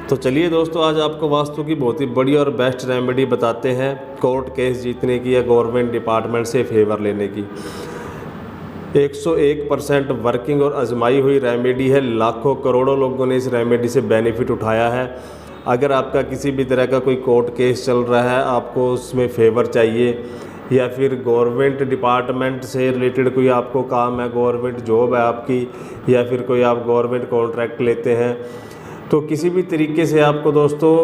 तो चलिए दोस्तों, आज आपको वास्तु की बहुत ही बड़ी और बेस्ट रेमेडी बताते हैं कोर्ट केस जीतने की या गवर्नमेंट डिपार्टमेंट से फेवर लेने की। 101% वर्किंग और आजमाई हुई रेमेडी है। लाखों करोड़ों लोगों ने इस रेमेडी से बेनिफिट उठाया है। अगर आपका किसी भी तरह का कोई कोर्ट केस चल रहा है, आपको उसमें फेवर चाहिए, या फिर गवर्नमेंट डिपार्टमेंट से रिलेटेड कोई आपको काम है, गवर्नमेंट जॉब है आपकी, या फिर कोई आप गवर्नमेंट कॉन्ट्रैक्ट लेते हैं, तो किसी भी तरीके से आपको दोस्तों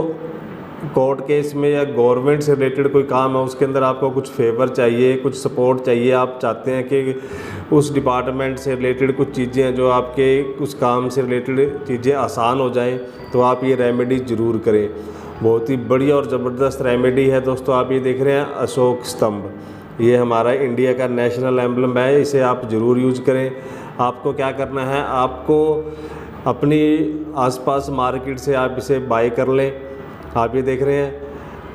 कोर्ट केस में या गवर्नमेंट से रिलेटेड कोई काम है, उसके अंदर आपको कुछ फेवर चाहिए, कुछ सपोर्ट चाहिए, आप चाहते हैं कि उस डिपार्टमेंट से रिलेटेड कुछ चीज़ें हैं जो आपके उस काम से रिलेटेड चीज़ें आसान हो जाएं, तो आप ये रेमेडी ज़रूर करें। बहुत ही बढ़िया और ज़बरदस्त रेमेडी है दोस्तों। आप ये देख रहे हैं अशोक स्तंभ, ये हमारा इंडिया का नेशनल एम्बलम है, इसे आप ज़रूर यूज़ करें। आपको क्या करना है, आपको अपनी आसपास मार्केट से आप इसे बाय कर लें। आप ये देख रहे हैं,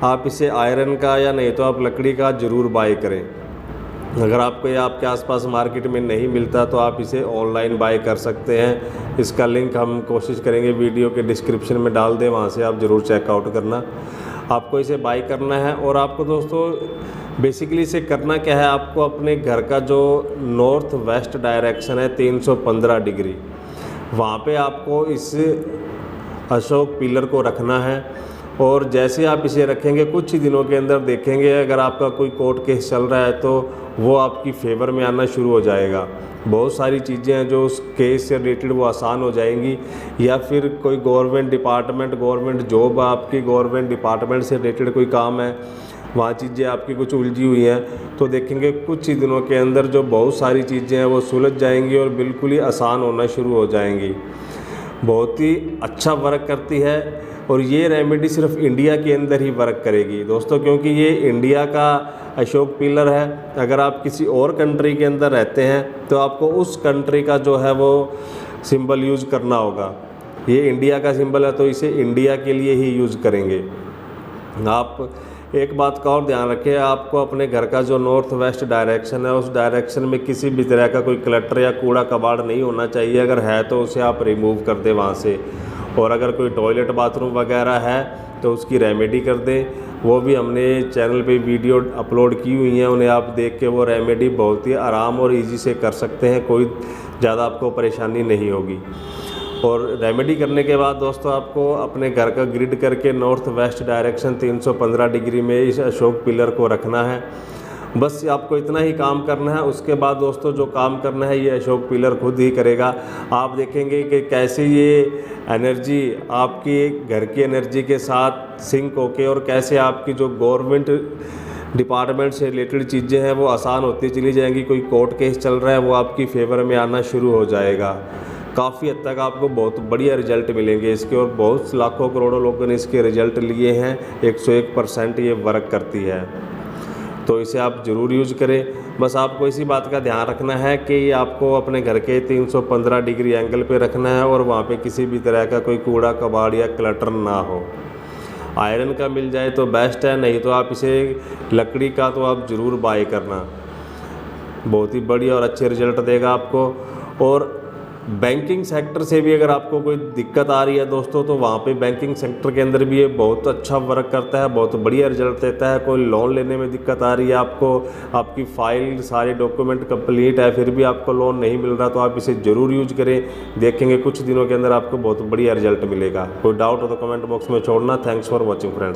आप इसे आयरन का या नहीं तो आप लकड़ी का ज़रूर बाय करें। अगर आपको ये आपके आसपास मार्केट में नहीं मिलता तो आप इसे ऑनलाइन बाय कर सकते हैं। इसका लिंक हम कोशिश करेंगे वीडियो के डिस्क्रिप्शन में डाल दें, वहाँ से आप ज़रूर चेकआउट करना। आपको इसे बाय करना है और आपको दोस्तों बेसिकली इसे करना क्या है, आपको अपने घर का जो नॉर्थ वेस्ट डायरेक्शन है 315 डिग्री, वहाँ पे आपको इस अशोक पिलर को रखना है। और जैसे आप इसे रखेंगे, कुछ ही दिनों के अंदर देखेंगे अगर आपका कोई कोर्ट केस चल रहा है तो वो आपकी फेवर में आना शुरू हो जाएगा। बहुत सारी चीज़ें हैं जो उस केस से रिलेटेड वो आसान हो जाएंगी। या फिर कोई गवर्नमेंट डिपार्टमेंट, गवर्नमेंट जॉब आपकी, गवर्नमेंट डिपार्टमेंट से रिलेटेड कोई काम है, वहाँ चीज़ें आपकी कुछ उलझी हुई हैं, तो देखेंगे कुछ ही दिनों के अंदर जो बहुत सारी चीज़ें हैं वो सुलझ जाएंगी और बिल्कुल ही आसान होना शुरू हो जाएंगी। बहुत ही अच्छा वर्क करती है और ये रेमेडी सिर्फ इंडिया के अंदर ही वर्क करेगी दोस्तों, क्योंकि ये इंडिया का अशोक पिलर है। अगर आप किसी और कंट्री के अंदर रहते हैं तो आपको उस कंट्री का जो है वो सिंबल यूज़ करना होगा। ये इंडिया का सिंबल है तो इसे इंडिया के लिए ही यूज़ करेंगे। आप एक बात का और ध्यान रखें, आपको अपने घर का जो नॉर्थ वेस्ट डायरेक्शन है उस डायरेक्शन में किसी भी तरह का कोई क्लटर या कूड़ा कबाड़ नहीं होना चाहिए। अगर है तो उसे आप रिमूव कर दें वहाँ से। और अगर कोई टॉयलेट बाथरूम वगैरह है तो उसकी रेमेडी कर दें। वो भी हमने चैनल पे वीडियो अपलोड की हुई हैं, उन्हें आप देख के वो रेमेडी बहुत ही आराम और इजी से कर सकते हैं, कोई ज़्यादा आपको परेशानी नहीं होगी। और रेमेडी करने के बाद दोस्तों आपको अपने घर का ग्रिड करके नॉर्थ वेस्ट डायरेक्शन 315 डिग्री में इस अशोक पिलर को रखना है। बस आपको इतना ही काम करना है। उसके बाद दोस्तों जो काम करना है ये अशोक पिलर खुद ही करेगा। आप देखेंगे कि कैसे ये एनर्जी आपकी घर की एनर्जी के साथ सिंक होके और कैसे आपकी जो गवर्नमेंट डिपार्टमेंट से रिलेटेड चीज़ें हैं वो आसान होती चली जाएंगी। कोई कोर्ट केस चल रहा है वो आपकी फेवर में आना शुरू हो जाएगा। काफ़ी हद तक आपको बहुत बढ़िया रिजल्ट मिलेंगे इसके, और बहुत लाखों करोड़ों लोगों ने इसके रिजल्ट लिए हैं। 101% ये वर्क करती है, तो इसे आप ज़रूर यूज़ करें। बस आपको इसी बात का ध्यान रखना है कि आपको अपने घर के 315 डिग्री एंगल पे रखना है और वहाँ पे किसी भी तरह का कोई कूड़ा कबाड़ या क्लटर ना हो। आयरन का मिल जाए तो बेस्ट है, नहीं तो आप इसे लकड़ी का तो आप ज़रूर बाय करना। बहुत ही बढ़िया और अच्छे रिजल्ट देगा आपको। और बैंकिंग सेक्टर से भी अगर आपको कोई दिक्कत आ रही है दोस्तों, तो वहाँ पे बैंकिंग सेक्टर के अंदर भी ये बहुत अच्छा वर्क करता है, बहुत बढ़िया रिजल्ट देता है। कोई लोन लेने में दिक्कत आ रही है आपको, आपकी फ़ाइल सारे डॉक्यूमेंट कंप्लीट है फिर भी आपको लोन नहीं मिल रहा, तो आप इसे ज़रूर यूज करें। देखेंगे कुछ दिनों के अंदर आपको बहुत बढ़िया रिजल्ट मिलेगा। कोई डाउट हो तो कमेंट बॉक्स में छोड़ना। Thanks for watching friends.